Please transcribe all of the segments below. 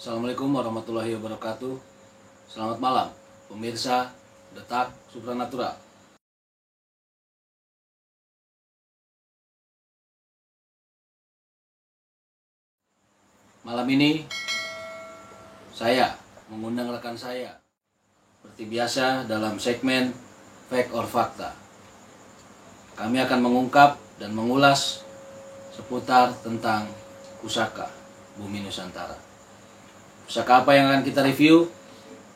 Assalamualaikum warahmatullahi wabarakatuh. Selamat malam, pemirsa Detak Supranatural. Malam ini saya mengundang rekan saya seperti biasa dalam segmen Fact or Fakta. Kami akan mengungkap dan mengulas seputar tentang pusaka Bumi Nusantara. Pusaka apa yang akan kita review?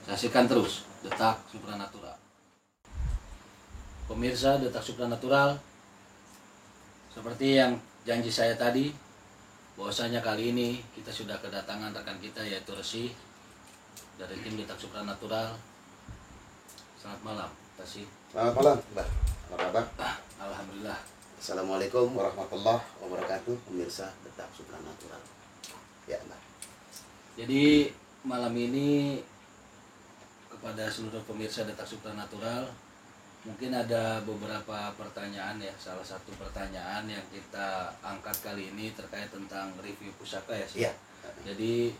Saksikan terus Detak Supranatural. Pemirsa Detak Supranatural, seperti yang janji saya tadi, bahwasanya kali ini kita sudah kedatangan rekan kita yaitu Resi dari tim Detak Supranatural. Selamat malam, Resi. Selamat malam, Mbak. Apa kabar? Alhamdulillah. Assalamualaikum warahmatullahi wabarakatuh, pemirsa Detak Supranatural. Ya, Mbak. Jadi malam ini kepada seluruh pemirsa Detak Supranatural, mungkin ada beberapa pertanyaan ya. Salah satu pertanyaan yang kita angkat kali ini terkait tentang review pusaka ya. Iya. Jadi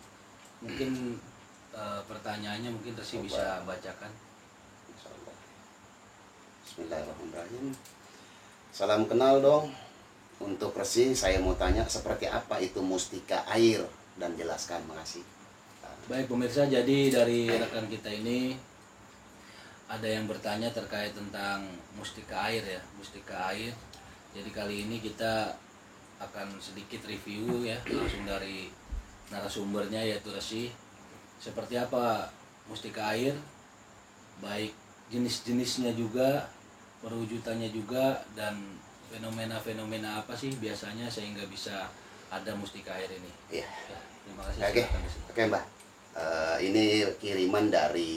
mungkin pertanyaannya mungkin Resi bisa bacakan. Insyaallah. Bismillahirrahmanirrahim. Salam kenal dong. Untuk Resi, saya mau tanya seperti apa itu mustika air dan jelaskan, makasih. Baik pemirsa, jadi dari rekan kita ini ada yang bertanya terkait tentang mustika air ya, mustika air. Jadi kali ini kita akan sedikit review ya, langsung dari narasumbernya yaitu Resi. Seperti apa mustika air, baik jenis-jenisnya juga, perwujudannya juga, dan fenomena-fenomena apa sih biasanya sehingga bisa ada mustika air ini. Iya. Ya, terima kasih. Oke. Silakan, Resi. Oke, Mbak. Ini kiriman dari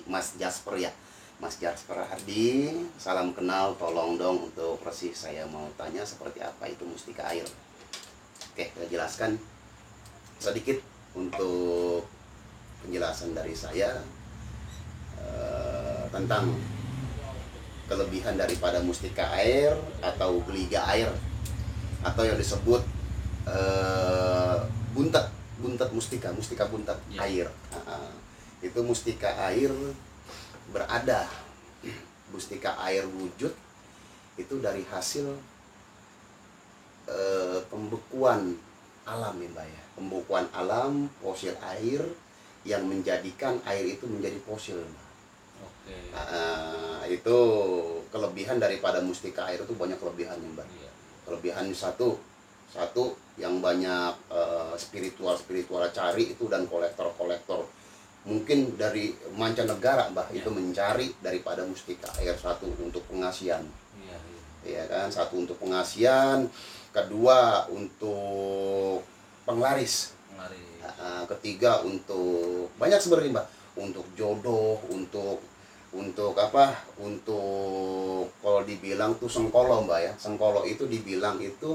Mas Jasper ya. Mas Jasper Hardi, salam kenal, tolong dong untuk Resi, saya mau tanya seperti apa itu mustika air. Oke, saya jelaskan sedikit untuk penjelasan dari saya tentang kelebihan daripada mustika air atau geliga air atau yang disebut buntet mustika buntet Ya. air. Itu mustika air berada, mustika air wujud itu dari hasil pembekuan alam ya, Mbak ya. Pembekuan alam fosil air yang menjadikan air itu menjadi fosil, Mbak. Oke. Itu kelebihan daripada mustika air itu banyak kelebihannya, Mbak. Iya. Kelebihan satu yang banyak spiritual cari itu, dan kolektor mungkin dari mancanegara, Mbak, Ya. itu mencari daripada mustika air. Satu untuk pengasian, Iya. ya kan, satu untuk pengasian, kedua untuk penglaris, ketiga untuk banyak sebenarnya, Mbak, untuk jodoh, untuk apa, untuk kalau dibilang tuh sengkolo, Mbak ya. Sengkolo itu dibilang itu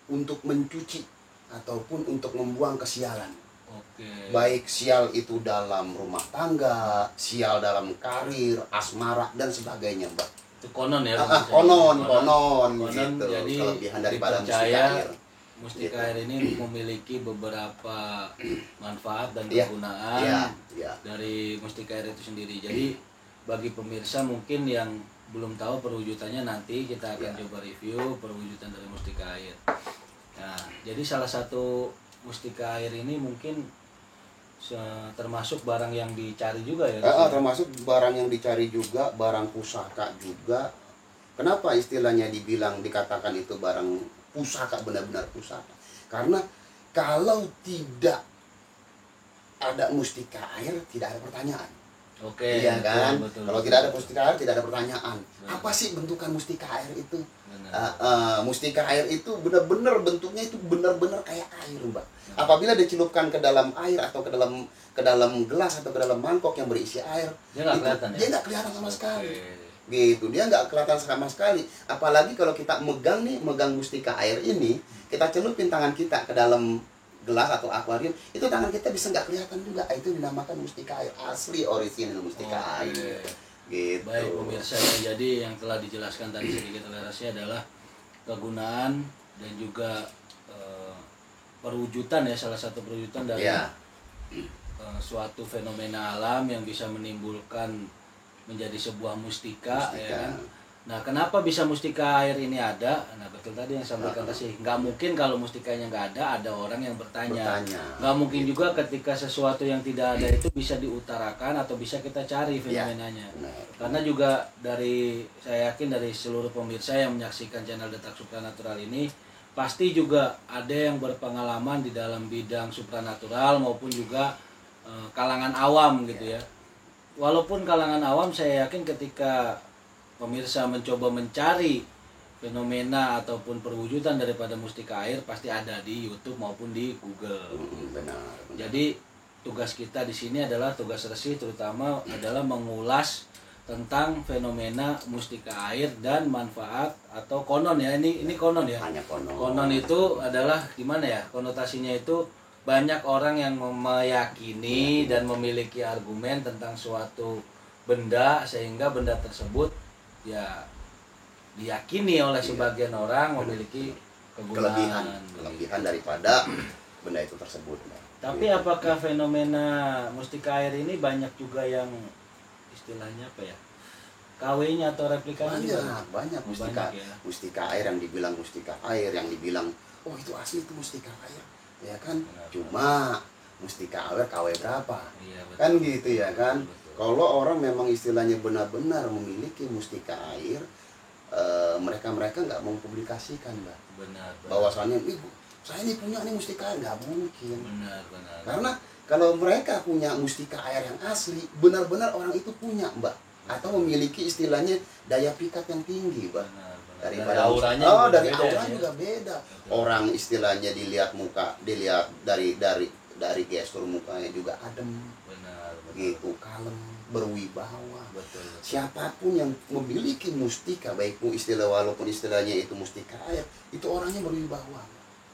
untuk mencuci ataupun untuk membuang kesialan. Oke. Baik sial itu dalam rumah tangga, sial dalam karir, asmara dan sebagainya, Mbak. Itu konon ya. Konon gitu. Jadi Kelebihan daripada mustika dipercaya air. mustika Gitu. air ini memiliki beberapa manfaat dan Iya. kegunaan Iya. dari mustika air itu sendiri. Jadi bagi pemirsa mungkin yang belum tahu perwujudannya, nanti kita akan Iya. coba review perwujudan dari mustika air. Nah, jadi salah satu mustika air ini mungkin termasuk barang yang dicari juga ya. Termasuk barang yang dicari juga, barang pusaka juga. Kenapa istilahnya dikatakan itu barang pusaka, benar-benar pusaka? Karena kalau tidak ada mustika air, tidak ada pertanyaan. Oke. Iya kan? Betul. Kalau tidak ada mustika air, tidak ada pertanyaan. Betul. Apa sih bentukan mustika air itu? Benar. Mustika air itu benar-benar bentuknya itu benar-benar kayak air, Mbak. Apabila dicelupkan ke dalam air atau ke dalam gelas atau ke dalam mangkok yang berisi air, Dia nggak kelihatan ya? dia nggak kelihatan sama sekali. Oke. Gitu, dia nggak kelihatan sama sekali. Apalagi kalau kita megang mustika air ini, kita celupin tangan kita ke dalam gelas atau akuarium, itu tangan kita bisa nggak kelihatan juga. Itu dinamakan mustika air asli, orisinil mustika air. Gitu. Baik pemirsa, jadi yang telah dijelaskan tadi sedikit oleh Rasi adalah kegunaan dan juga perwujudan ya, salah satu perwujudan dari suatu fenomena alam yang bisa menimbulkan menjadi sebuah mustika. Ya kan? Nah, kenapa bisa mustika air ini ada? Nah, betul tadi yang sampaikan kasih. Nggak mungkin kalau mustikanya nggak ada orang yang bertanya. Nggak mungkin juga ketika sesuatu yang tidak ada itu bisa diutarakan atau bisa kita cari fenomenanya. Karena juga saya yakin dari seluruh pemirsa yang menyaksikan channel Detak Supranatural ini, pasti juga ada yang berpengalaman di dalam bidang supranatural maupun juga kalangan awam gitu ya. Walaupun kalangan awam, saya yakin ketika pemirsa mencoba mencari fenomena ataupun perwujudan daripada mustika air, pasti ada di YouTube maupun di Google. Benar. Jadi tugas kita di sini adalah tugas Resi, terutama adalah mengulas tentang fenomena mustika air dan manfaat atau konon ya. Ini konon ya. Hanya konon. Konon itu adalah gimana ya? Konotasinya itu banyak orang yang meyakini dan memiliki argumen tentang suatu benda, sehingga benda tersebut ya diyakini oleh sebagian orang memiliki kelebihan daripada benda itu tersebut. Tapi apakah fenomena mustika air ini banyak juga yang istilahnya apa ya, KW-nya atau replikanya? Banyak mustika air yang dibilang mustika air, yang dibilang oh itu asli, itu mustika air, ya kan? Cuma mustika air KW berapa? Kan gitu ya kan? Kalau orang memang istilahnya benar-benar memiliki mustika air, mereka nggak mau publikasikan, Mbak. Benar. Bahwasannya, saya ini punya nih mustika air, nggak mungkin. Benar. Karena kalau mereka punya mustika air yang asli, benar-benar orang itu punya, Mbak, atau memiliki istilahnya daya pikat yang tinggi, Mbak. Daripada auranya, dari auranya juga beda. Orang istilahnya dilihat muka, dilihat dari gestur mukanya juga adem. Gitu, kalem, berwibawa. Siapapun yang memiliki mustika, baik walaupun istilahnya itu mustika air, itu orangnya berwibawa,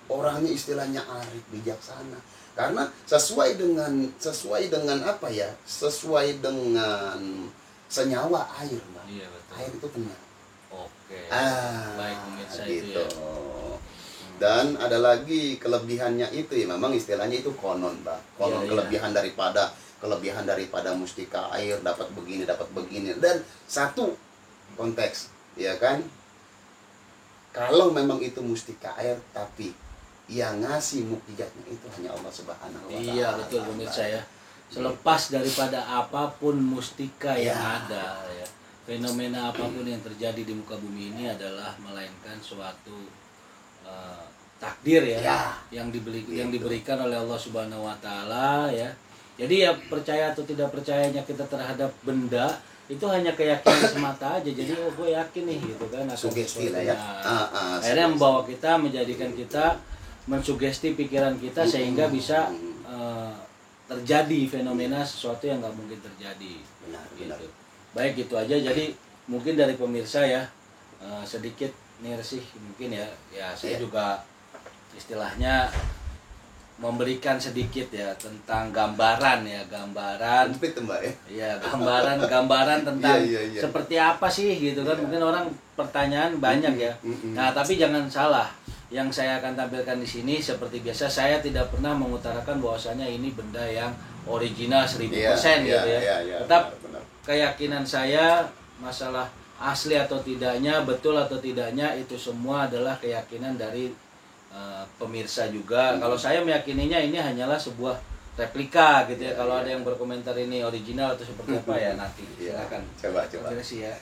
orangnya istilahnya arif, bijaksana. Karena sesuai dengan apa ya, sesuai dengan senyawa air, Mbak. Air itu tenang. Baik, pemirsa gitu. Itu ya. Dan ada lagi kelebihannya itu ya, memang istilahnya itu konon, Mbak. Konon kelebihan daripada mustika air, dapat begini. Dan satu konteks, ya kan? Kalau memang itu mustika air, tapi yang ngasih mukjizatnya itu hanya Allah Subhanahu wa Ta'ala. Iya, betul pemirsa ya. Selepas daripada apapun mustika yang ada ya, fenomena apapun yang terjadi di muka bumi ini adalah melainkan suatu takdir ya, yang diberikan oleh Allah Subhanahu wa Ta'ala ya. Jadi ya, percaya atau tidak percayanya kita terhadap benda itu hanya keyakinan semata aja. Jadi gue yakin nih gitu kan, sugesti lah ya. Akhirnya membawa kita, menjadikan kita mensugesti pikiran kita sehingga bisa terjadi fenomena sesuatu yang nggak mungkin terjadi. Benar. Baik, gitu aja. Jadi mungkin dari pemirsa ya, sedikit nih sih mungkin ya saya juga istilahnya memberikan sedikit ya tentang gambaran Mbak ya, gambaran tentang seperti apa sih gitu kan. Mungkin orang pertanyaan banyak ya. Nah, tapi jangan salah, yang saya akan tampilkan di sini seperti biasa, saya tidak pernah mengutarakan bahwasanya ini benda yang original 1000% gitu ya. Tetap benar. Keyakinan saya masalah asli atau tidaknya, betul atau tidaknya, itu semua adalah keyakinan dari pemirsa juga. Kalau saya meyakininya ini hanyalah sebuah replika gitu ya. Kalau ada yang berkomentar ini original atau seperti apa ya, nanti silakan. Coba. Ya.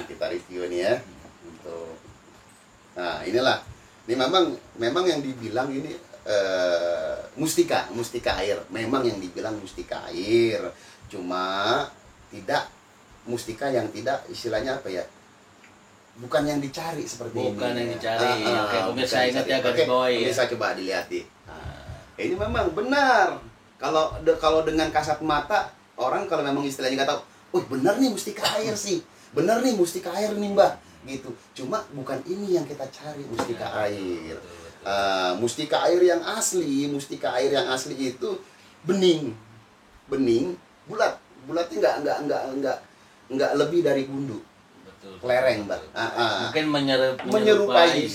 Kita review nih ya. Untuk ini memang yang dibilang ini mustika air. Memang yang dibilang mustika air. Cuma tidak mustika yang tidak istilahnya apa ya? Bukan yang dicari seperti ini. Bukan yang dicari. Oke, pemirsa ingat ya, garis bawahi ya. Bisa coba dilihat nih. Ini memang benar. Kalau dengan kasat mata, orang kalau memang istilahnya nggak tahu, "Oh, benar nih mustika air sih. Benar nih mustika air nih, Mbak." Gitu. Cuma bukan ini yang kita cari, mustika air. Mustika air yang asli itu bening, bulat. Bulatnya nggak lebih dari gundu. Lereng, Mbak. Mungkin menyerupai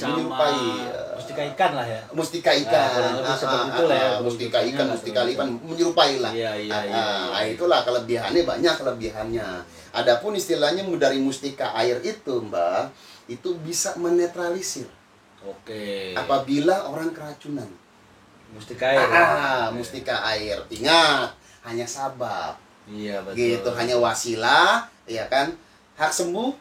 mustika ikan lah ya. Mustika ikan. Kurang lebih seperti itulah ya. Mustika ikan, mustika ikan menyerupai lah. Iya. Itulah kelebihannya, banyak kelebihannya. Adapun istilahnya dari mustika air itu, Mbak, itu bisa menetralisir. Oke. Apabila orang keracunan. Mustika air. Mustika air. Ingat, hanya sabab. Iya, betul. Gitu, hanya wasilah, ya kan? Hak sembuh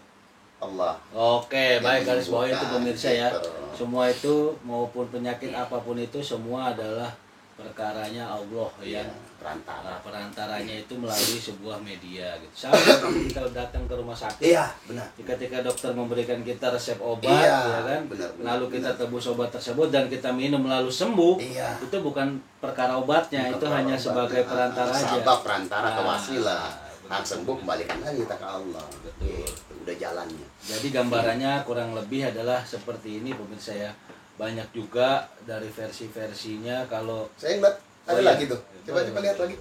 Allah. Oke, baik, garis bawah itu pemirsa ya. Gitu. Semua itu maupun penyakit apapun itu semua adalah perkaranya Allah ya. Perantara. Nah, perantaranya itu melalui sebuah media gitu. Sama seperti kita datang ke rumah sakit. Iya, benar. Ketika dokter memberikan kita resep obat, Iya, ya kan? benar, Lalu kita tebus obat tersebut dan kita minum lalu sembuh. Iya. Itu bukan perkara obatnya, Bukan itu hanya obat. sebagai perantara aja. Sabab perantara ke wasilah. benar. Hak sembuh kembalikan lagi kita ke Allah. Betul. Gitu, udah jalannya. Jadi gambarannya kurang lebih adalah seperti ini pemirsa ya. Banyak juga dari versi-versinya kalau Saya ngeliat ada iya. lagi tuh. Coba lihat lagi.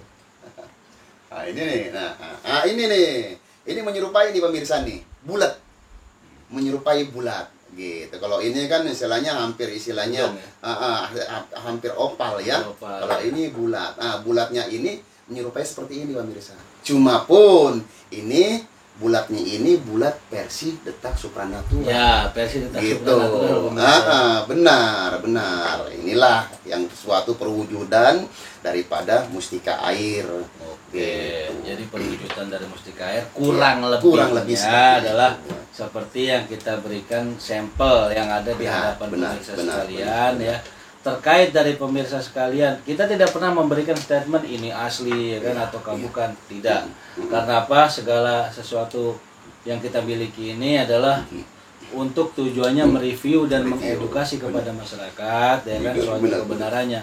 Nah, ini nih. Nah, ini nih. Ini menyerupai nih pemirsa nih. Bulat. Menyerupai bulat. Gitu. Kalau ini kan istilahnya hampir istilahnya hampir opal ya. Opal. Kalau ini bulat. Nah, bulatnya ini menyerupai seperti ini pemirsa. Cuma pun ini bulatnya ini bulat versi detak supranatural. ya versi detak Gitu. supranatural, pemirsa. Benar. Inilah yang suatu perwujudan daripada mustika air. Oke, Gitu. jadi perwujudan dari mustika air kurang lebih seperti adalah itu. seperti yang kita berikan sampel yang ada di hadapan pemirsa sekalian ya. Terkait dari pemirsa sekalian, kita tidak pernah memberikan statement ini asli ya kan ataukah bukan, tidak. Karena apa? Segala sesuatu yang kita miliki ini adalah untuk tujuannya mereview dan mengedukasi kepada masyarakat ya kan suatu kebenarannya.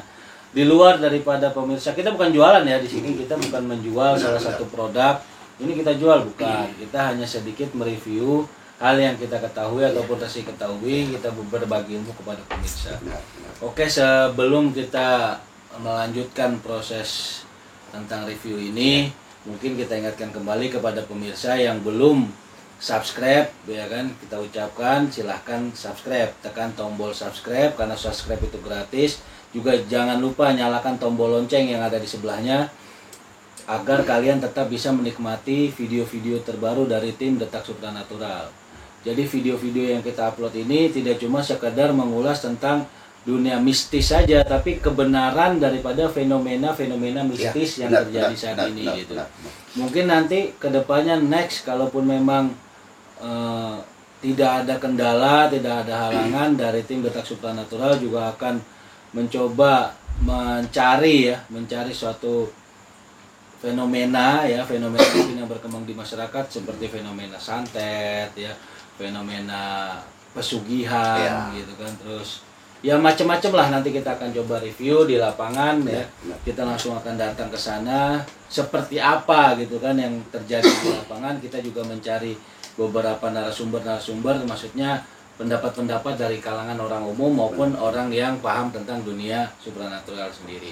Di luar daripada pemirsa, kita bukan jualan ya di sini, kita bukan menjual salah satu produk. Ini kita jual bukan. Kita hanya sedikit mereview hal yang kita ketahui ataupun resi ketahui, kita berbagi ilmu kepada pemirsa. Oke, sebelum kita melanjutkan proses tentang review ini, mungkin kita ingatkan kembali kepada pemirsa yang belum subscribe, ya kan, kita ucapkan silahkan subscribe, tekan tombol subscribe karena subscribe itu gratis. Juga jangan lupa nyalakan tombol lonceng yang ada di sebelahnya agar kalian tetap bisa menikmati video-video terbaru dari tim Detak Supranatural. Jadi video-video yang kita upload ini tidak cuma sekedar mengulas tentang dunia mistis saja, tapi kebenaran daripada fenomena-fenomena mistis yang terjadi saat ini gitu. Mungkin nanti kedepannya next, kalaupun memang tidak ada kendala, tidak ada halangan, dari tim Detak Supranatural juga akan mencoba mencari suatu fenomena yang berkembang di masyarakat seperti fenomena santet ya, fenomena pesugihan gitu kan, terus ya macam-macam lah. Nanti kita akan coba review di lapangan ya. Kita langsung akan datang ke sana seperti apa gitu kan yang terjadi di lapangan. Kita juga mencari beberapa narasumber, maksudnya pendapat-pendapat dari kalangan orang umum maupun orang yang paham tentang dunia supranatural sendiri.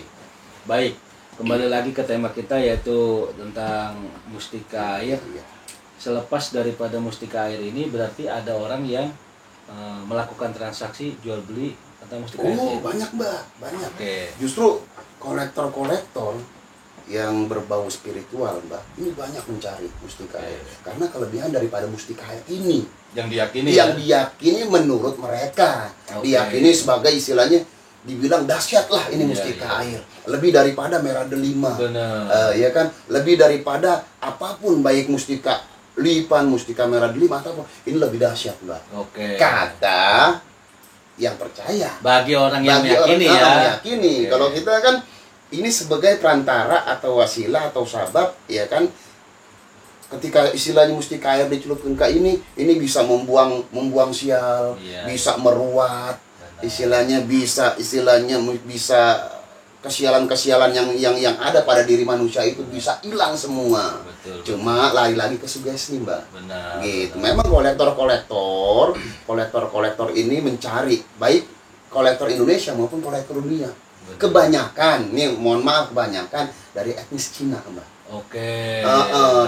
Baik, kembali lagi ke tema kita yaitu tentang mustika air. Selepas daripada mustika air ini berarti ada orang yang melakukan transaksi jual beli atau mustika air. Oh, banyak Mbak, banyak. Oke. Justru kolektor-kolektor yang berbau spiritual Mbak, ini banyak mencari mustika air. Karena kelebihan daripada mustika air ini yang diyakini diyakini menurut mereka, diyakini sebagai istilahnya dibilang dahsyat lah ini mustika air, lebih daripada merah delima, ya kan, lebih daripada apapun, baik mustika lipan, mustika merah delima ataupun, ini lebih dahsyat Mbak. Kata yang percaya, bagi orang yang meyakini meyakini. Kalau kita kan ini sebagai perantara atau wasilah atau sabab, ya kan, ketika istilahnya mustika air dicelupkan ke ini bisa membuang sial, bisa meruat, istilahnya bisa kesialan-kesialan yang ada pada diri manusia itu bisa hilang semua. Cuma lari-lari ke sugesti Mbak. Gitu. Memang kolektor ini mencari, baik kolektor Indonesia maupun kolektor dunia. Kebanyakan, nih mohon maaf, kebanyakan dari etnis Cina Mbak.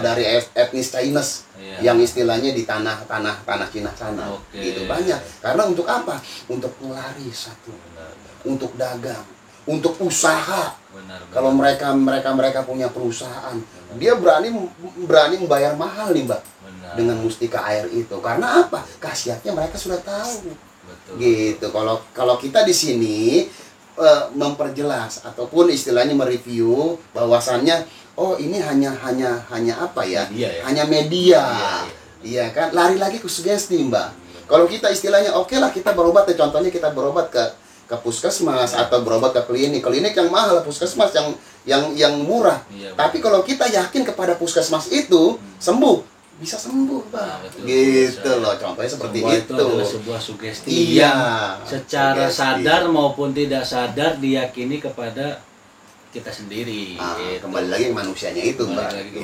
Dari etnis Chinese. yang istilahnya di tanah Cina sana. Gitu banyak. Karena untuk apa? Untuk penglaris satu. Untuk dagang, untuk usaha. Kalau mereka punya perusahaan, dia berani membayar mahal nih, Mbak. Dengan mustika air itu. Karena apa? Khasiatnya mereka sudah tahu. Gitu. Kalau kita di sini memperjelas ataupun istilahnya mereview bahwasannya ini hanya apa ya? Hanya media. Iya kan? Lari lagi ke sugesti, Mbak. Kalau kita istilahnya oke lah kita berobat ya, contohnya kita berobat ke puskesmas atau berobat ke klinik yang mahal, puskesmas yang murah. Tapi kalau kita yakin kepada puskesmas itu bisa sembuh, Pak. Gitu loh, contohnya seperti itu. Adalah sebuah sugesti yang secara sadar maupun tidak sadar diyakini kepada kita sendiri. Kembali lagi ke manusianya itu, Mbak.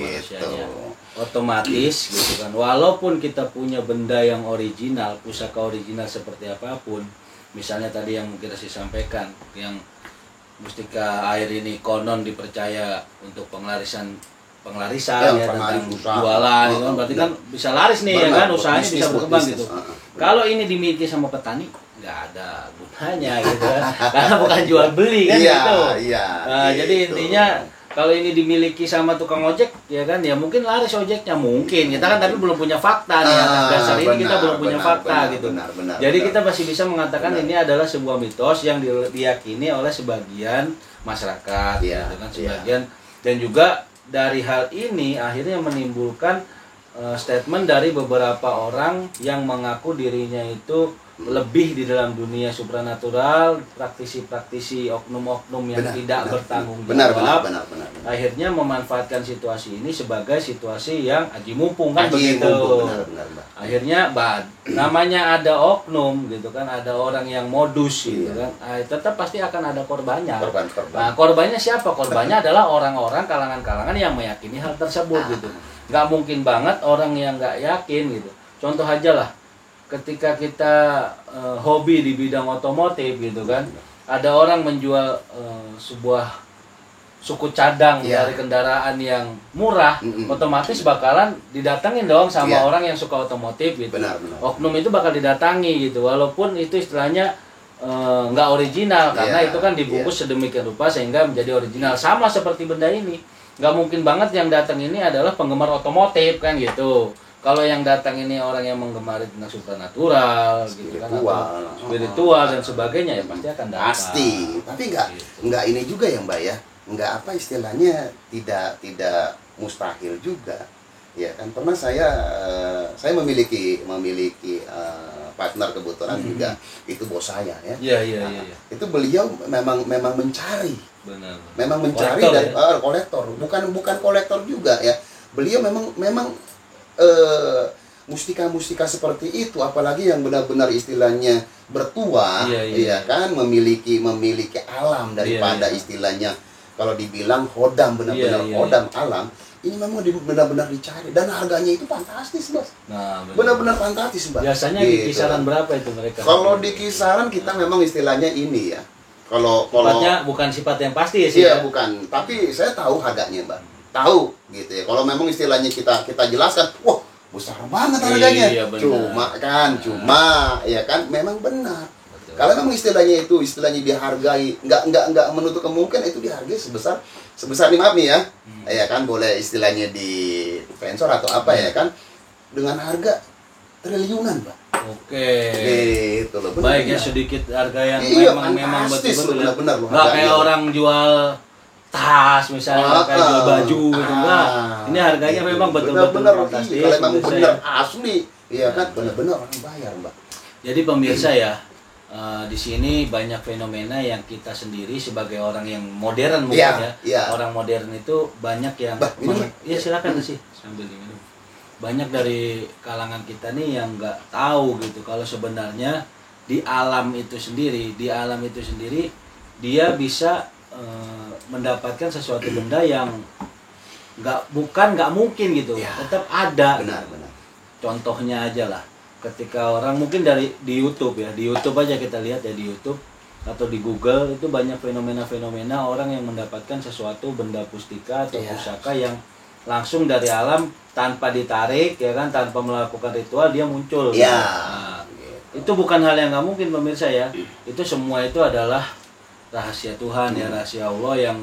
Otomatis gitu kan. Walaupun kita punya benda yang original, pusaka original seperti apapun, misalnya tadi yang kita sampaikan, yang mustika air ini konon dipercaya untuk penglarisan ya tentang jualan itu kan berarti kan bisa laris nih ya kan, usahanya bisa berkembang gitu. Kalau ini dimiliki sama petani nggak ada gunanya gitu kan, karena bukan jual beli kan gitu. Jadi intinya kalau ini dimiliki sama tukang ojek ya kan, ya mungkin laris ojeknya mungkin kita kan, tapi belum punya fakta nih atas dasar ini kita belum punya fakta gitu. Jadi kita masih bisa mengatakan ini adalah sebuah mitos yang diyakini oleh sebagian masyarakat gitu kan, sebagian. Dan juga dari hal ini akhirnya menimbulkan statement dari beberapa orang yang mengaku dirinya itu lebih di dalam dunia supranatural, praktisi-praktisi oknum-oknum yang tidak bertanggung jawab. Benar. Akhirnya memanfaatkan situasi ini sebagai situasi yang aji mumpung kan begitu. Benar. Akhirnya namanya ada oknum gitu kan, ada orang yang modus gitu kan. Tetap pasti akan ada korbannya. Nah, korbannya siapa? Korbannya adalah orang-orang kalangan-kalangan yang meyakini hal tersebut gitu. Nggak mungkin banget orang yang nggak yakin gitu. Contoh aja lah, ketika kita hobi di bidang otomotif gitu kan, ada orang menjual sebuah suku cadang dari kendaraan yang murah, otomatis bakalan didatengin dong sama orang yang suka otomotif gitu. Oknum itu bakal didatangi gitu, walaupun itu istilahnya nggak original, karena itu kan dibungkus sedemikian rupa sehingga menjadi original. Sama seperti benda ini, nggak mungkin banget yang datang ini adalah penggemar otomotif kan gitu. Kalau yang datang ini orang yang menggemari tentang supranatural, gitu kan, spiritual dan sebagainya, ya pasti akan datang. Pasti, tapi nggak ini juga ya, Mbak ya, nggak apa istilahnya tidak mustahil juga, ya kan. Pernah saya memiliki partner kebetulan juga, itu bos saya ya. Iya. Itu beliau memang mencari, memang mencari kolektor, dari kolektor, bukan kolektor juga ya. Beliau memang mustika seperti itu, apalagi yang benar-benar istilahnya bertuah, ya kan, memiliki alam daripada istilahnya kalau dibilang hodam, benar-benar hodam alam. Ini memang benar-benar dicari dan harganya itu fantastis, Bos. Benar-benar fantastis, Mbak. Biasanya di kisaran berapa itu mereka? Kalau di kisaran kita memang istilahnya ini ya. Kalau sifatnya bukan sifat yang pasti ya sih. Iya, bukan. Tapi saya tahu harganya, Mbak. Tahu gitu ya. Kalau memang istilahnya kita jelaskan, wah besar banget harganya. Cuma ya kan memang benar. Kalau memang istilahnya dihargai, nggak menutup kemungkinan itu dihargai sebesar nih, maaf nih ya. Ya kan boleh istilahnya di sponsor atau apa ya kan, dengan harga triliunan, Pak. Oke. Gitu loh. Baik ya, sedikit harga yang memang betul-betul benar. Nggak kayak orang jual tas misalnya, kayak jual baju gitu enggak. Ini harganya memang betul-betul fantastis. Kalau memang benar asli, ya kan benar-benar orang bayar, Mbak. Jadi pemirsa ya, di sini banyak fenomena yang kita sendiri sebagai orang yang modern mungkin orang modern itu banyak yang silakan sih sambil diminum. Banyak dari kalangan kita nih yang nggak tahu gitu kalau sebenarnya di alam itu sendiri dia bisa mendapatkan sesuatu benda yang nggak mungkin gitu, tetap ada. Benar. Contohnya aja lah, ketika orang mungkin di YouTube aja kita lihat ya, di YouTube atau di Google itu banyak fenomena orang yang mendapatkan sesuatu benda pustika atau pusaka yang langsung dari alam tanpa ditarik ya kan, tanpa melakukan ritual dia muncul. Ya. Nah, itu bukan hal yang nggak mungkin pemirsa ya. Itu semua itu adalah rahasia Tuhan ya, rahasia Allah yang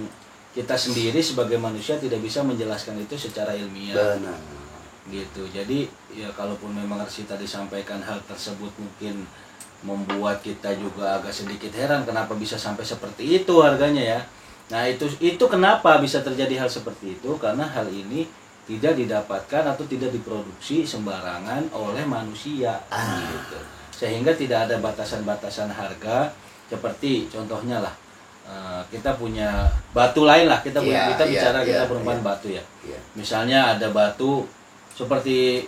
kita sendiri sebagai manusia tidak bisa menjelaskan itu secara ilmiah. Benar. Gitu. Jadi ya kalaupun memang Resi tadi sampaikan hal tersebut mungkin membuat kita juga agak sedikit heran kenapa bisa sampai seperti itu harganya ya. Nah, itu kenapa bisa terjadi hal seperti itu, karena hal ini tidak didapatkan atau tidak diproduksi sembarangan oleh manusia gitu. Sehingga tidak ada batasan-batasan harga, seperti contohnya lah kita punya batu lain lah, kita perumpamaan batu ya. Misalnya ada batu seperti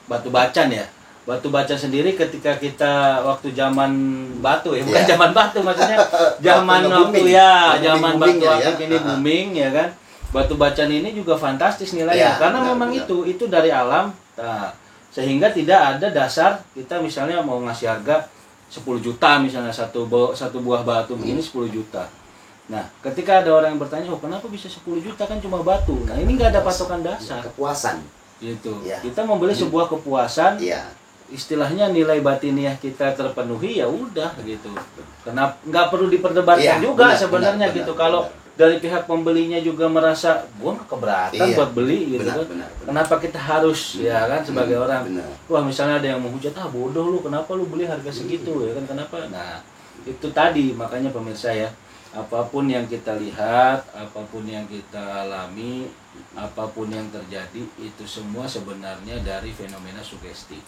batu bacan ya. Batu bacan sendiri ketika kita waktu zaman batu ya, bukan zaman batu maksudnya zaman waktu ya, zaman batu akik ini booming ya kan. Batu bacan ini juga fantastis nilainya karena memang itu dari alam. Nah, sehingga tidak ada dasar kita misalnya mau ngasih harga 10 juta misalnya satu buah batu begini 10 juta. Nah, ketika ada orang yang bertanya, "Oh, kenapa bisa 10 juta kan cuma batu?" Nah, ini nggak ada patokan dasar. Kepuasan. Gitu. Kita membeli sebuah kepuasan. Istilahnya nilai batiniah kita terpenuhi ya udah gitu. Kenapa nggak perlu diperdebatkan juga sebenarnya gitu. Kalau dari pihak pembelinya juga merasa gua nggak keberatan buat beli gitu kan. Kenapa kita harus ya kan sebagai orang. Wah, misalnya ada yang menghujat, bodoh lu, kenapa lu beli harga segitu ya kan, kenapa? Nah, itu tadi makanya pemirsa ya, apapun yang kita lihat, apapun yang kita alami, apapun yang terjadi itu semua sebenarnya dari fenomena sugesti.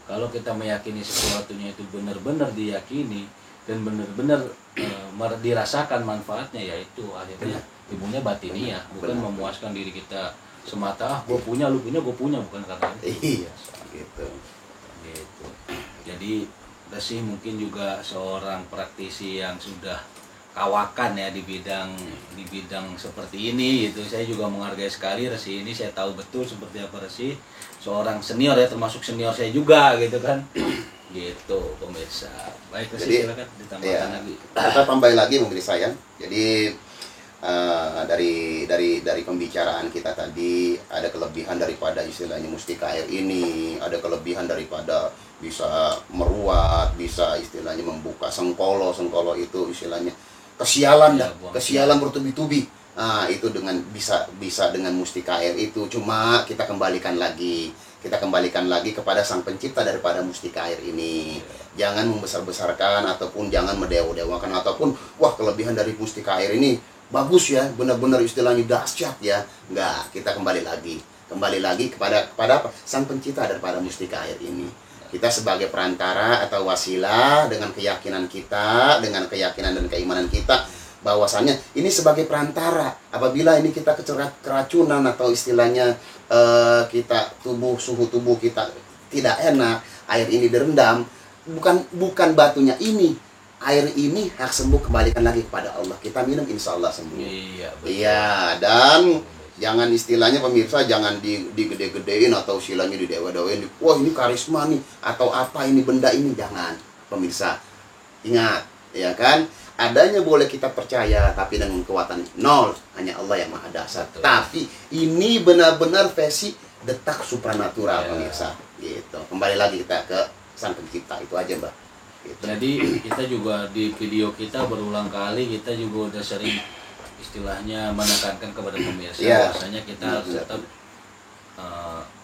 Kalau kita meyakini sesuatunya itu benar-benar diyakini dan benar-benar dirasakan manfaatnya, yaitu akhirnya ibunya batiniah, bukan memuaskan diri kita semata. Gue punya, lu punya, gue punya, bukan karena itu. Gitu. Jadi Resi mungkin juga seorang praktisi yang sudah kawakan ya di bidang seperti ini gitu. Saya juga menghargai sekali Resi ini, saya tahu betul seperti apa Resi, seorang senior ya, termasuk senior saya juga gitu kan. Gitu pemirsa. Baik Resi, silakan ditambahkan lagi. Kita tambahin lagi memberi sayang. Jadi dari pembicaraan kita tadi, ada kelebihan daripada istilahnya mustika air ini, ada kelebihan daripada bisa meruat, bisa istilahnya membuka sengkolo itu istilahnya kesialan kesialan bertubi-tubi. Nah, itu dengan bisa dengan mustika air itu. Cuma kita kembalikan lagi kepada sang pencipta daripada mustika air ini. Jangan membesar-besarkan ataupun jangan mendewa-dewakan ataupun wah kelebihan dari mustika air ini bagus ya, benar-benar istilahnya dahsyat ya. Enggak, kita kembali lagi kepada apa? Sang pencipta daripada mustika air ini. Kita sebagai perantara atau wasilah dengan keyakinan kita, dengan keyakinan dan keimanan kita bahwasannya ini sebagai perantara. Apabila ini kita keracunan atau istilahnya suhu tubuh kita tidak enak, air ini direndam, bukan batunya ini, air ini hak sembuh, kembalikan lagi kepada Allah. Kita minum insya Allah sembuh. Iya, dan jangan istilahnya pemirsa, jangan digede-gedein atau istilahnya didewa-dewain. Wah, ini karisma nih atau apa ini benda ini, jangan pemirsa. Ingat, ya kan? Adanya boleh kita percaya, tapi dengan kekuatan nol, hanya Allah yang maha dasar. Tapi ini benar-benar versi detak supranatural pemirsa. Gitu. Kembali lagi kita ke sang pencipta, itu aja Mbak. Gitu. Jadi kita juga di video kita berulang kali kita juga udah sering istilahnya menekankan kepada pemirsa bahwasanya kita harus tetap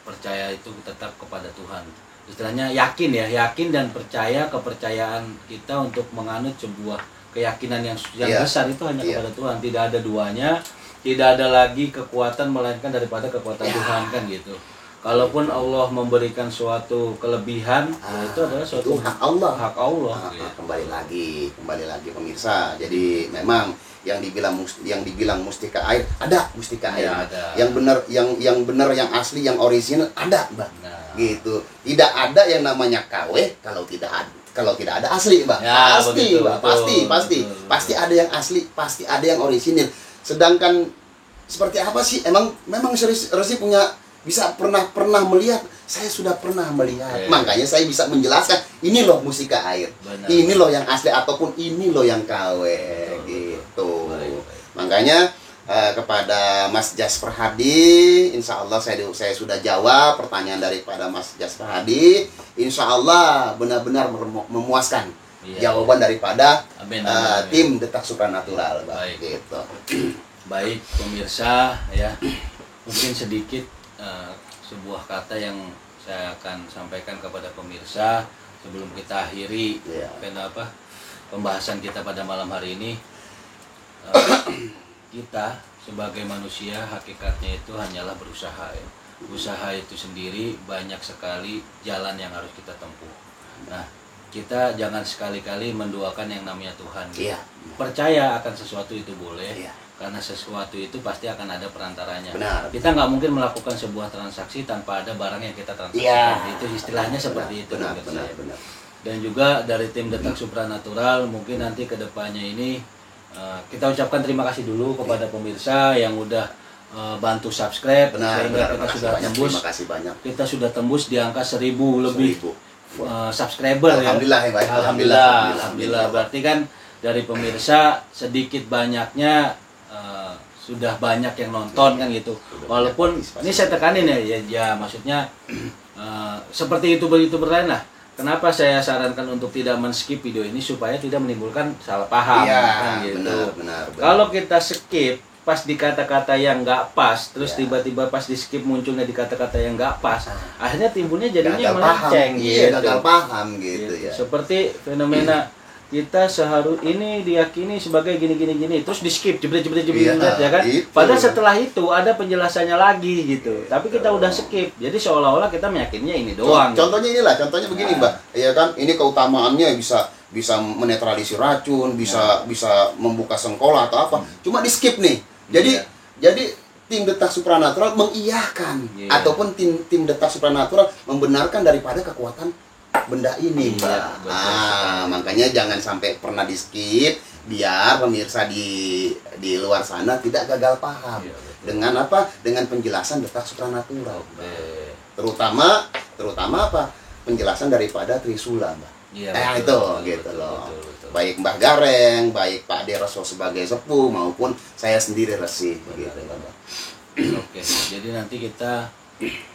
percaya itu tetap kepada Tuhan. Istilahnya yakin dan percaya, kepercayaan kita untuk menganut sebuah keyakinan yang besar itu hanya kepada Tuhan. Tidak ada duanya, tidak ada lagi kekuatan melainkan daripada kekuatan Tuhan kan gitu. Kalaupun Allah memberikan suatu kelebihan, itu adalah suatu hak Allah. Gitu. Kembali lagi pemirsa. Jadi memang yang dibilang mustika air, ada mustika air. Ada. Yang benar yang asli, yang original ada, Mbak. Gitu. Tidak ada yang namanya KW kalau tidak ada asli, Mbak. Pasti ada yang asli, pasti ada yang orisinil. Sedangkan seperti apa sih? Memang Resi punya pernah melihat. Saya sudah pernah melihat. Makanya saya bisa menjelaskan, ini loh mustika air. Ini loh yang asli ataupun ini loh yang KW gitu. Makanya kepada Mas Jasper Hadi, insya Allah saya sudah jawab pertanyaan daripada Mas Jasper Hadi. Insya Allah benar-benar memuaskan jawaban daripada tim Detak Supranatural. Baik. Gitu. Baik pemirsa ya, mungkin sedikit sebuah kata yang saya akan sampaikan kepada pemirsa sebelum kita akhiri pembahasan kita pada malam hari ini. Kita sebagai manusia hakikatnya itu hanyalah berusaha ya. Usaha itu sendiri banyak sekali jalan yang harus kita tempuh. Nah, kita jangan sekali-kali menduakan yang namanya Tuhan gitu. Percaya akan sesuatu itu boleh, karena sesuatu itu pasti akan ada perantaranya. Benar. Kita nggak mungkin melakukan sebuah transaksi tanpa ada barang yang kita transaksikan. Itu istilahnya seperti itu. Benar. Dan juga dari tim Detak Supranatural, mungkin nanti kedepannya ini kita ucapkan terima kasih dulu kepada pemirsa yang udah bantu subscribe, sehingga kita sudah tembus. Terima kasih banyak. Kita sudah tembus di angka 1000 lebih subscriber. Alhamdulillah ya. Baik. Alhamdulillah. Berarti kan dari pemirsa sedikit banyaknya sudah banyak yang nonton kan gitu. Walaupun ini saya tekanin ya maksudnya seperti YouTuber lain lah. Kenapa saya sarankan untuk tidak men-skip video ini supaya tidak menimbulkan salah paham kan gitu. Benar. Kalau kita skip pas di kata-kata yang nggak pas, terus tiba-tiba pas di skip munculnya di kata-kata yang nggak pas, akhirnya timbulnya jadinya melenceng gitu. Gagal paham gitu ya. Seperti fenomena kita ini diyakini sebagai gini terus di skip jebret ya kan. Padahal setelah itu ada penjelasannya lagi gitu. Tapi kita udah skip. Jadi seolah-olah kita meyakininya ini doang. Contohnya begini, Mbak. Ya kan, ini keutamaannya bisa menetralisir racun, bisa membuka sengkola atau apa. Cuma di skip nih. Jadi tim Detak Supranatural mengiyakan ataupun tim Detak Supranatural membenarkan daripada kekuatan benda ini, Mbak. Makanya jangan sampai pernah di skip biar pemirsa di luar sana tidak gagal paham dengan penjelasan Detak Supranatural. Terutama apa? Penjelasan daripada Trisula, Mbak. Itu gitu loh. Betul. Baik Mbah Gareng, baik Pak Deroso sebagai sepuh maupun saya sendiri Resi begitu, Mbak. Oke, jadi nanti kita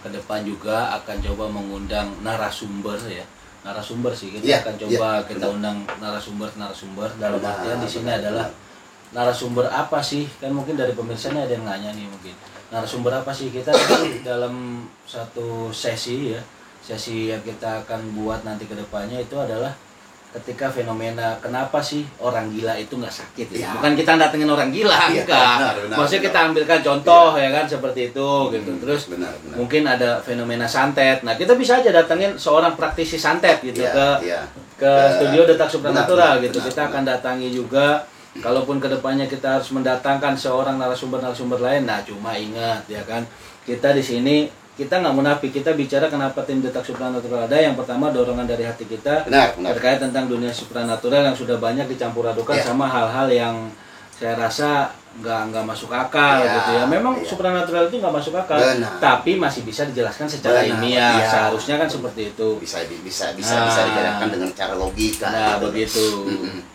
ke depan juga akan coba mengundang narasumber ya. Narasumber sih kita akan coba kita undang narasumber dalam artian di sini adalah narasumber apa sih? Kan mungkin dari pemirsa ada yang nanya nih mungkin. Narasumber apa sih kita dalam satu sesi yang kita akan buat nanti ke depannya itu adalah ketika fenomena kenapa sih orang gila itu nggak sakit ya? Bukan kita datengin orang gila, enggak. Maksudnya kita ambilkan contoh ya kan seperti itu gitu. Terus mungkin ada fenomena santet. Nah kita bisa aja datengin seorang praktisi santet gitu ke studio Detak Supranatural gitu. Kita akan datangi juga. Kalaupun kedepannya kita harus mendatangkan seorang narasumber lain, nah cuma ingat ya kan kita di sini. Kita nggak munafik, kita bicara kenapa tim Detak Supranatural ada. Yang pertama dorongan dari hati kita terkait tentang dunia supranatural yang sudah banyak dicampur adukan sama hal-hal yang saya rasa nggak masuk akal gitu ya. Memang supranatural itu nggak masuk akal, tapi masih bisa dijelaskan secara ilmiah. Seharusnya kan seperti itu. Bisa dijelaskan dengan cara logika. Nah begitu.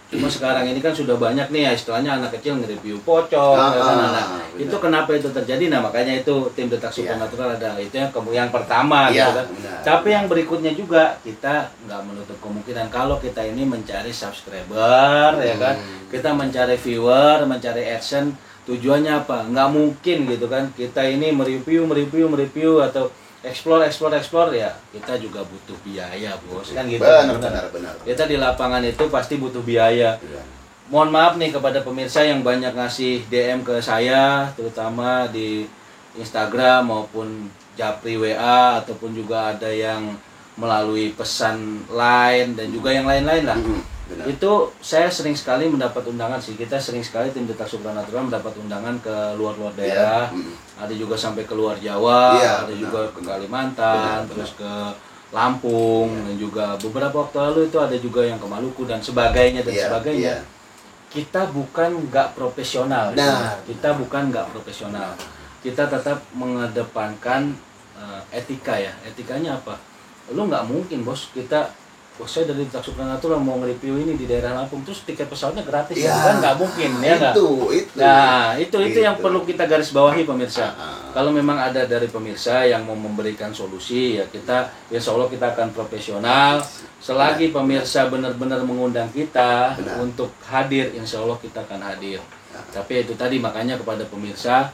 Cuma sekarang ini kan sudah banyak nih ya istilahnya anak kecil nge-review pocong itu kenapa itu terjadi. Nah makanya itu tim Detak Supranatural ada itu yang pertama gitu kan. Tapi yang berikutnya juga kita nggak menutup kemungkinan kalau kita ini mencari subscriber ya kan, kita mencari viewer, mencari adsense. Tujuannya apa? Nggak mungkin gitu kan kita ini mereview atau explore ya, kita juga butuh biaya bos kan gitu. Benar. Kita di lapangan itu pasti butuh biaya. Mohon maaf nih kepada pemirsa yang banyak ngasih DM ke saya, terutama di Instagram maupun Japri WA ataupun juga ada yang melalui pesan line dan juga yang lain-lain lah. Itu saya sering sekali mendapat undangan sih. Kita sering sekali tim Detak Supranatural mendapat undangan ke luar daerah. Ada juga sampai ke luar Jawa, ada juga ke Kalimantan, terus ke Lampung dan juga beberapa waktu lalu itu ada juga yang ke Maluku dan sebagainya. Kita bukan nggak profesional. Kita bukan nggak profesional. Kita tetap mengedepankan etika ya. Etikanya apa? Lu nggak mungkin bos kita wah saya dari Detak Supranatural mau nge-review ini di daerah Lampung, terus tiket pesawatnya gratis, Ya, kan nggak mungkin ya nggak? Itu. Nah itu yang perlu kita garis bawahi pemirsa. Kalau memang ada dari pemirsa yang mau memberikan solusi, ya kita, insya Allah kita akan profesional. Selagi pemirsa benar-benar mengundang kita untuk hadir, insya Allah kita akan hadir. Tapi itu tadi, makanya kepada pemirsa,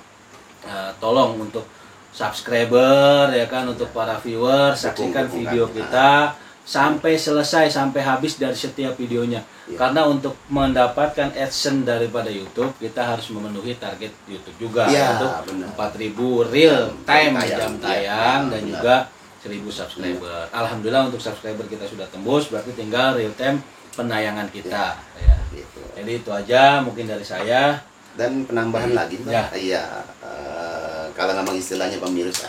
tolong untuk subscriber ya kan, untuk para viewer, saksikan video kita sampai selesai, sampai habis dari setiap videonya. Karena untuk mendapatkan AdSense daripada YouTube, kita harus memenuhi target YouTube juga, untuk 4.000 real time jam tayang dan juga 1.000 subscriber. Alhamdulillah untuk subscriber kita sudah tembus, berarti tinggal real time penayangan kita. Ya. Jadi itu aja mungkin dari saya. Dan penambahan lagi, kalau memang istilahnya pemirsa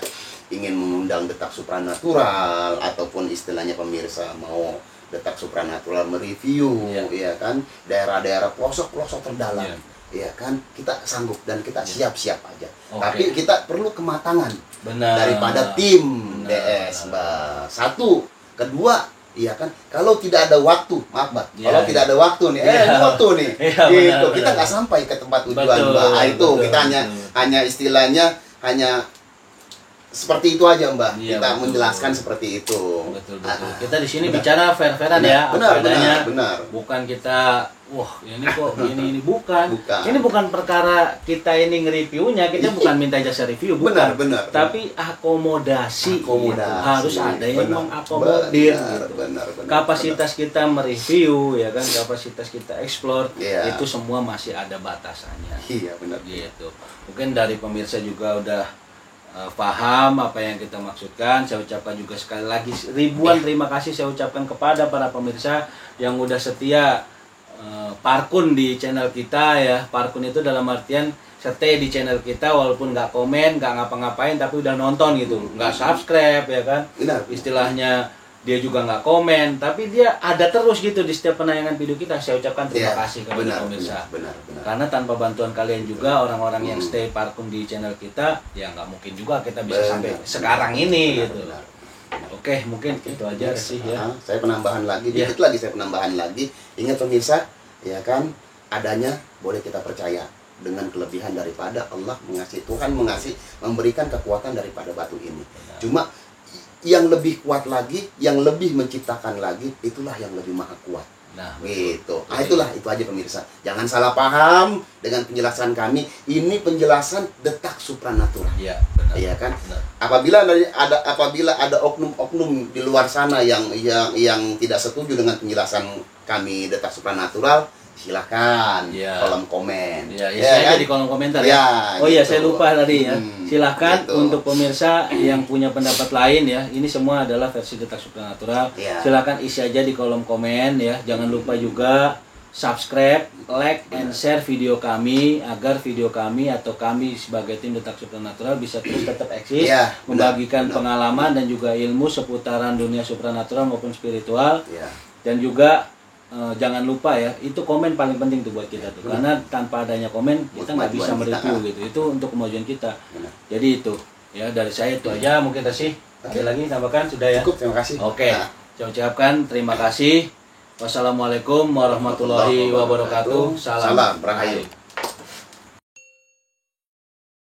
ingin mengundang Detak Supranatural, ataupun istilahnya pemirsa mau Detak Supranatural mereview, ya kan, daerah-daerah pelosok-pelosok terdalam, ya kan, kita sanggup dan kita siap-siap aja. Tapi kita perlu kematangan daripada tim DS, Mbak. Satu, kedua, iya kan, kalau tidak ada waktu, maaf Mbak, kalau tidak ada waktu nih, waktu nih, gitu, kita nggak sampai ke tempat tujuan, Mbak. Itu kita hanya istilahnya hanya seperti itu aja, Mbak. Kita menjelaskan seperti itu. Betul. Kita di sini bicara fair-fairan ya. Benar. Bukan kita, wah ini kok ini bukan. Ini bukan perkara kita ini nge-reviewnya, kita bukan minta jasa review, bukan. Benar. Tapi akomodasi. Harus ada yang mengakomodir. Benar. Kapasitas kita mereview ya kan, kapasitas kita explore, itu semua masih ada batasannya. Iya, benar. Gitu. Mungkin dari pemirsa juga udah paham apa yang kita maksudkan. Saya ucapkan juga sekali lagi ribuan terima kasih saya ucapkan kepada para pemirsa yang udah setia parkun di channel kita ya. Parkun itu dalam artian stay di channel kita walaupun nggak komen, nggak ngapa-ngapain, tapi udah nonton gitu, nggak subscribe ya kan. Istilahnya dia juga nggak komen, tapi dia ada terus gitu di setiap penayangan video kita. Saya ucapkan terima kasih kepada pemirsa. Benar. Karena tanpa bantuan kalian juga, orang-orang yang stay parkun di channel kita, ya nggak mungkin juga kita bisa sampai sekarang ini gitu. Oke, mungkin itu aja sih ya. Saya penambahan lagi, dikit lagi saya penambahan lagi. Ingat pemirsa, ya kan, adanya boleh kita percaya dengan kelebihan daripada Allah Tuhan memberikan kekuatan daripada batu ini. Cuma yang lebih kuat lagi, yang lebih menciptakan lagi, itulah yang lebih maha kuat. Gitu. Itulah, itu aja pemirsa. Jangan salah paham dengan penjelasan kami. Ini penjelasan Detak Supranatural. Iya, benar. Iya kan? Benar. Apabila ada oknum-oknum di luar sana yang tidak setuju dengan penjelasan kami Detak Supranatural, silahkan kolom komen. Saya di kolom komentar ya. Oh iya, saya lupa tadi ya. Silahkan untuk pemirsa yang punya pendapat lain ya. Ini semua adalah versi Detak Supranatural. Silahkan isi aja di kolom komen ya. Jangan lupa juga subscribe, like, and share video kami agar video kami atau kami sebagai tim Detak Supranatural bisa terus tetap eksis, membagikan pengalaman dan juga ilmu seputaran dunia supranatural maupun spiritual. Dan juga jangan lupa ya, itu komen paling penting tuh buat kita tuh, karena tanpa adanya komen kita nggak bisa mereview gitu. Itu untuk kemajuan kita. Jadi itu ya dari saya itu aja. Mungkin sih ada lagi tambahkan? Sudah ya, cukup. Terima kasih. Oke, saya ucapkan terima kasih. Wassalamualaikum warahmatullahi wabarakatuh. Salam Rahayu.